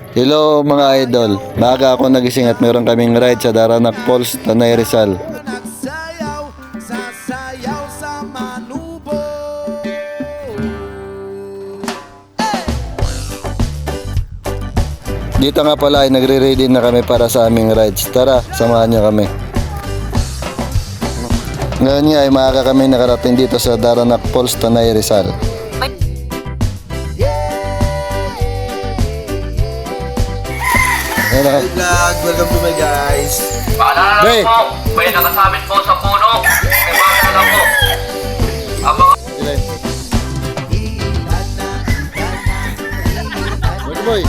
Hello mga idol, maaga ako nagising at meron kaming ride sa Daranac Falls, Tanay Rizal. Nagsayaw, sasayaw sa manubo. Dito nga pala ay nagre-ready na kami para sa aming rides. Tara, samahan niyo kami. Ngayon nga ay maaga kami nakarating dito sa Daranac Falls, Tanay Rizal. Ayan na. Vlog, welcome to my guys. Paalala Hey! po, may nakasabit po sa puno. May paalala po. Abang Good boy.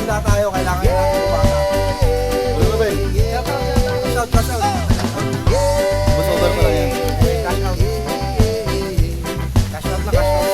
Tayo, kailangan natin bumata. Ano ba? Cash out. Bus over pa lang yan. Cash out. Cash out na, cash out.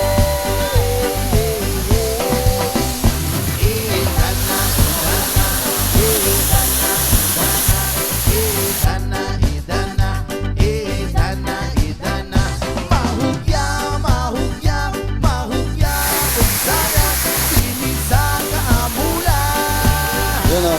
Yan o.